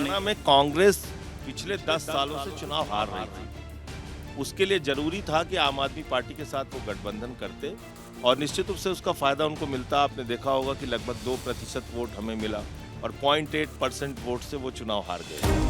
हरियाणा में कांग्रेस पिछले 10 सालों से चुनाव हार रही थी। उसके लिए जरूरी था कि आम आदमी पार्टी के साथ वो गठबंधन करते और निश्चित रूप से उसका फायदा उनको मिलता। आपने देखा होगा कि लगभग 2% वोट हमें मिला और 0.8% वोट से वो चुनाव हार गए।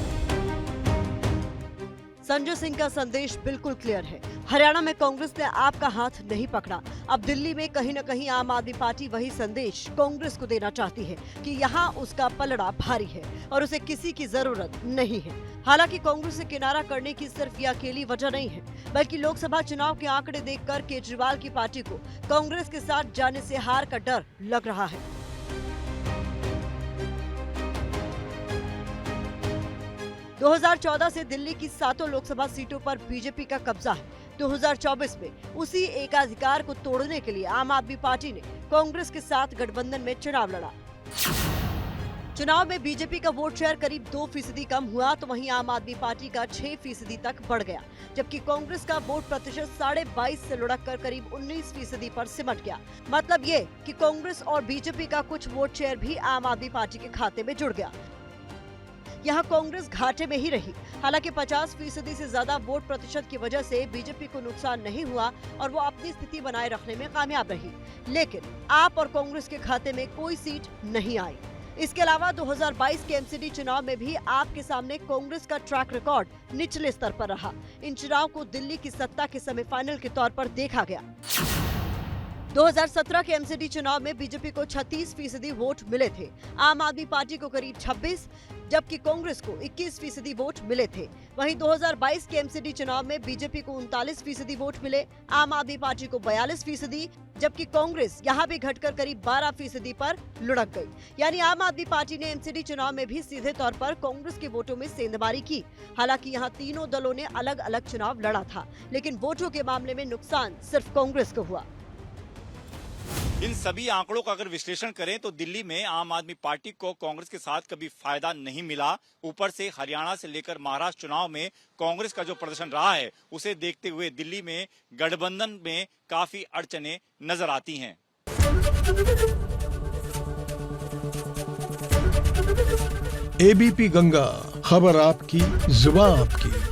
संजय सिंह का संदेश बिल्कुल क्लियर है। हरियाणा में कांग्रेस ने आपका हाथ नहीं पकड़ा। अब दिल्ली में कहीं न कहीं आम आदमी पार्टी वही संदेश कांग्रेस को देना चाहती है कि यहाँ उसका पलड़ा भारी है और उसे किसी की जरूरत नहीं है। हालांकि कांग्रेस से किनारा करने की सिर्फ ये अकेली वजह नहीं है, बल्कि लोकसभा चुनाव के आंकड़े देखकर केजरीवाल की पार्टी को कांग्रेस के साथ जाने से हार का डर लग रहा है। दो 2014 से दिल्ली की 7 लोकसभा सीटों पर बीजेपी का कब्जा है। 2024 में उसी एकाधिकार को तोड़ने के लिए आम आदमी पार्टी ने कांग्रेस के साथ गठबंधन में चुनाव लड़ा। चुनाव में बीजेपी का वोट शेयर करीब 2% कम हुआ, तो वहीं आम आदमी पार्टी का 6% तक बढ़ गया, जबकि कांग्रेस का वोट प्रतिशत 22.5 से लुढ़क कर करीब 19% पर सिमट गया। मतलब ये कि कांग्रेस और बीजेपी का कुछ वोट शेयर भी आम आदमी पार्टी के खाते में जुड़ गया। यहाँ कांग्रेस घाटे में ही रही। हालांकि 50% से ज्यादा वोट प्रतिशत की वजह से बीजेपी को नुकसान नहीं हुआ और वो अपनी स्थिति बनाए रखने में कामयाब रही। लेकिन आप और कांग्रेस के खाते में कोई सीट नहीं आई। इसके अलावा 2022 के एमसीडी चुनाव में भी आपके सामने कांग्रेस का ट्रैक रिकॉर्ड निचले स्तर पर रहा। इन चुनाव को दिल्ली की सत्ता के सेमीफाइनल के तौर पर देखा गया। 2017 के एमसीडी चुनाव में बीजेपी को 36% वोट मिले थे, आम आदमी पार्टी को करीब 26, जबकि कांग्रेस को 21% वोट मिले थे। वहीं 2022 के एमसीडी चुनाव में बीजेपी को 39% वोट मिले, आम आदमी पार्टी को 42%, जबकि कांग्रेस यहां भी घटकर करीब 12% पर लुढ़क गई। यानी आम आदमी पार्टी ने एमसीडी चुनाव में भी सीधे तौर पर कांग्रेस के वोटों में सेंधमारी की। हालांकि यहां तीनों दलों ने अलग अलग चुनाव लड़ा था, लेकिन वोटों के मामले में नुकसान सिर्फ कांग्रेस को हुआ। इन सभी आंकड़ों का अगर विश्लेषण करें तो दिल्ली में आम आदमी पार्टी को कांग्रेस के साथ कभी फायदा नहीं मिला। ऊपर से हरियाणा से लेकर महाराष्ट्र चुनाव में कांग्रेस का जो प्रदर्शन रहा है, उसे देखते हुए दिल्ली में गठबंधन में काफी अड़चने नजर आती हैं। एबीपी गंगा, खबर आपकी, जुबान आपकी।